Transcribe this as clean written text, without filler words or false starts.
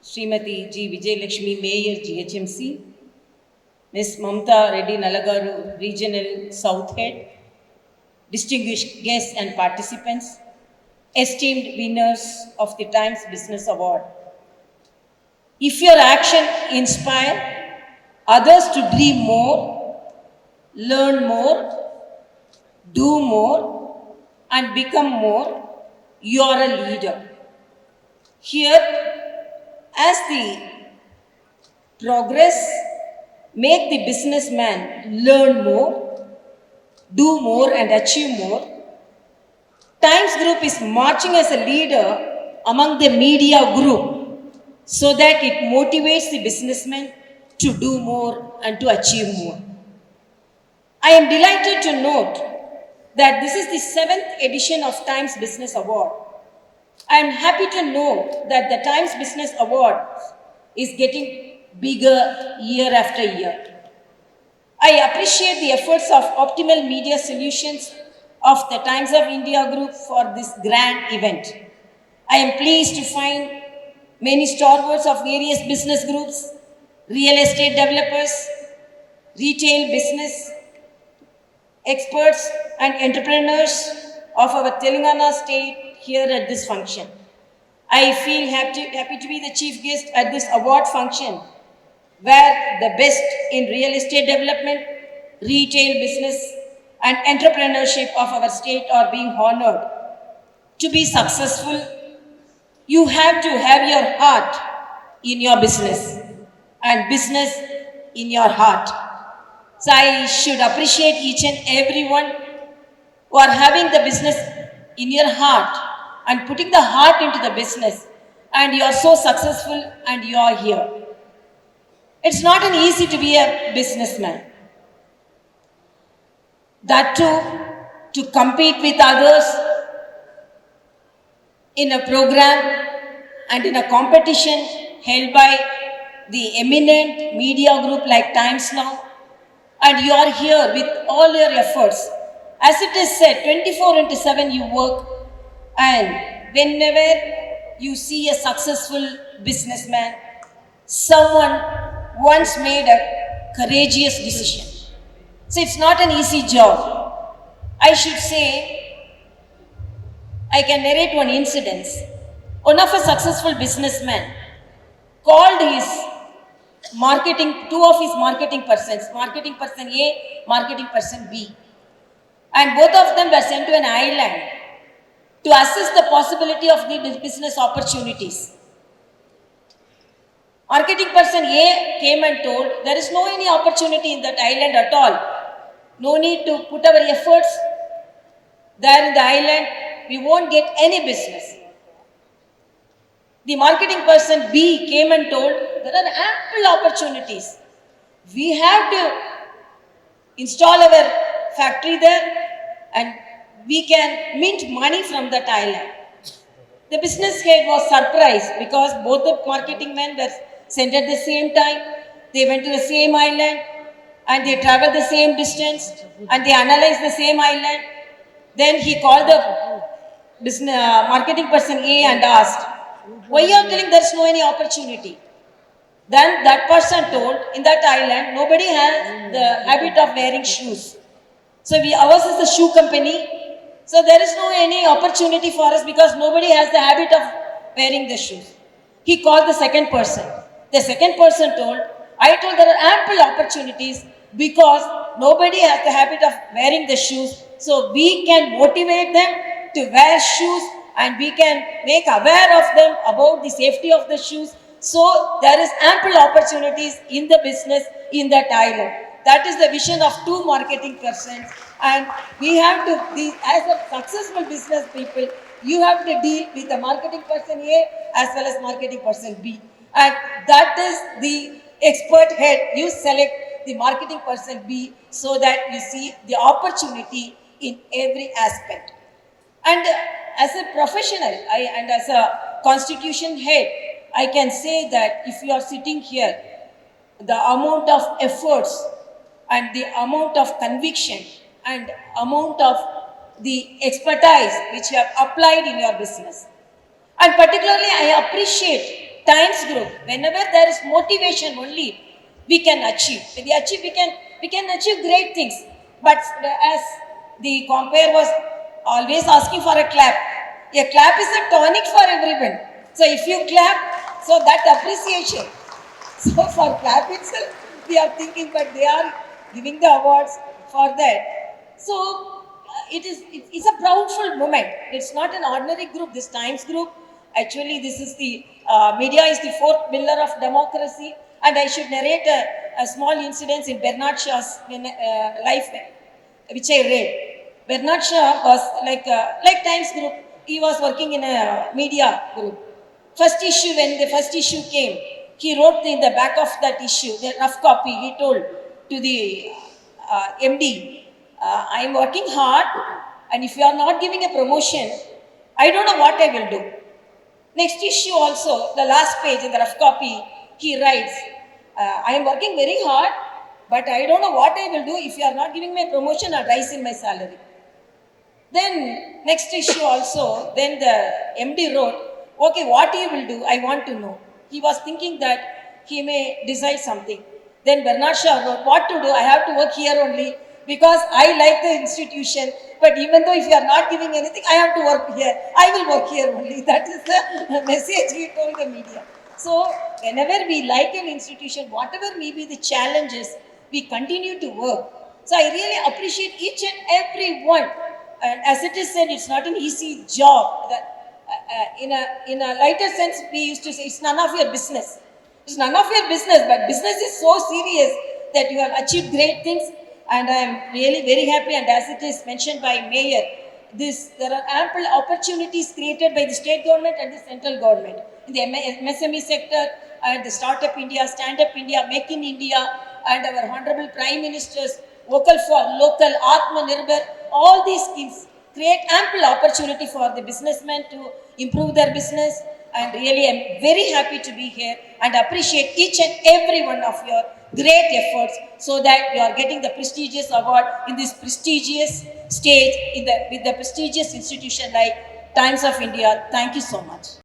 Srimati G. Vijayalakshmi, Mayor GHMC, Ms. Mamta Reddy Nalagaru, Regional South Head, distinguished guests and participants, esteemed winners of the Times Business Award. If your action inspire others to dream more, learn more, do more, and become more, you are a leader. Here, as the progress, make the businessman learn more, do more, and achieve more. Times Group is marching as a leader among the media group so that it motivates the businessman to do more and to achieve more. I am delighted to note that this is the 7th edition of Times Business Award. I am happy to know that the Times Business Award is getting bigger year after year. I appreciate the efforts of Optimal Media Solutions of the Times of India Group for this grand event. I am pleased to find many stalwarts of various business groups, real estate developers, retail business experts and entrepreneurs of our Telangana state here at this function. I feel happy to be the chief guest at this award function where the best in real estate development, retail business and entrepreneurship of our state are being honored. To be successful, you have to have your heart in your business and business in your heart. So I should appreciate each and everyone who are having the business in your heart and putting the heart into the business, and you are so successful and you are here. It's not an easy to be a businessman. That too, to compete with others in a program and in a competition held by the eminent media group like Times Now, and you are here with all your efforts. As it is said, 24/7 you work, and whenever you see a successful businessman, someone once made a courageous decision. So it's not an easy job. I should say, I can narrate one incident. One of a successful businessman called his two of his marketing persons, marketing person A, marketing person B. And both of them were sent to an island to assess the possibility of the business opportunities. Marketing person A came and told, there is no any opportunity in that island at all. No need to put our efforts there in the island. We won't get any business. The marketing person B came and told, there are ample opportunities. We have to install our factory there and we can mint money from that island. The business head was surprised because both the marketing men were sent at the same time. They went to the same island and they traveled the same distance and they analyzed the same island. Then he called the business, marketing person A and asked, why you are telling there is no any opportunity? Then that person told, in that island, nobody has the habit of wearing shoes. So ours is the shoe company. So there is no any opportunity for us because nobody has the habit of wearing the shoes. He called the second person. The second person told, I told there are ample opportunities because nobody has the habit of wearing the shoes. So we can motivate them to wear shoes and we can make aware of them about the safety of the shoes. So there is ample opportunities in the business in that island. That is the vision of two marketing persons, and we have to, as a successful business people, you have to deal with the marketing person A as well as marketing person B. And that is the expert head. You select the marketing person B so that you see the opportunity in every aspect. And as a professional and as a constitution head, I can say that if you are sitting here, the amount of efforts and the amount of conviction and amount of the expertise which you have applied in your business. And particularly, I appreciate Times Group, whenever there is motivation only, we can achieve. When we achieve, we can achieve great things. But as the compare was always asking for a clap is a tonic for everyone. So if you clap, so that appreciation. So for clap itself, we are thinking, but they are giving the awards for that. So it's a proudful moment. It's not an ordinary group. This Times Group, actually, this is the media is the fourth pillar of democracy. And I should narrate a small incident in Bernard Shaw's life, which I read. Bernard Shaw was like Times Group. He was working in a media group. First issue, when the first issue came, he wrote in the back of that issue, the rough copy, he told to the MD, I am working hard, and if you are not giving a promotion, I don't know what I will do. Next issue also, the last page in the rough copy, he writes, I am working very hard, but I don't know what I will do. If you are not giving me a promotion or rise in my salary. Then next issue also, then the MD wrote, okay, what he will do, I want to know. He was thinking that he may decide something. Then Bernard Shaw wrote, what to do, I have to work here only because I like the institution. But even though if you are not giving anything, I have to work here. I will work here only. That is the message he told the media. So whenever we like an institution, whatever may be the challenges, we continue to work. So I really appreciate each and every one. And as it is said, it's not an easy job. That, in a lighter sense, we used to say, it's none of your business. It's none of your business, but business is so serious that you have achieved great things. And I am really very happy. And as it is mentioned by Mayor, there are ample opportunities created by the state government and the central government. In the MSME sector, and the Startup India, Stand Up India, Make in India, and our Honorable Prime Minister's Vocal for Local, Atmanirbhar, all these schemes create ample opportunity for the businessmen to improve their business. And really, I'm very happy to be here and appreciate each and every one of your great efforts so that you are getting the prestigious award in this prestigious stage with the prestigious institution like Times of India. Thank you so much.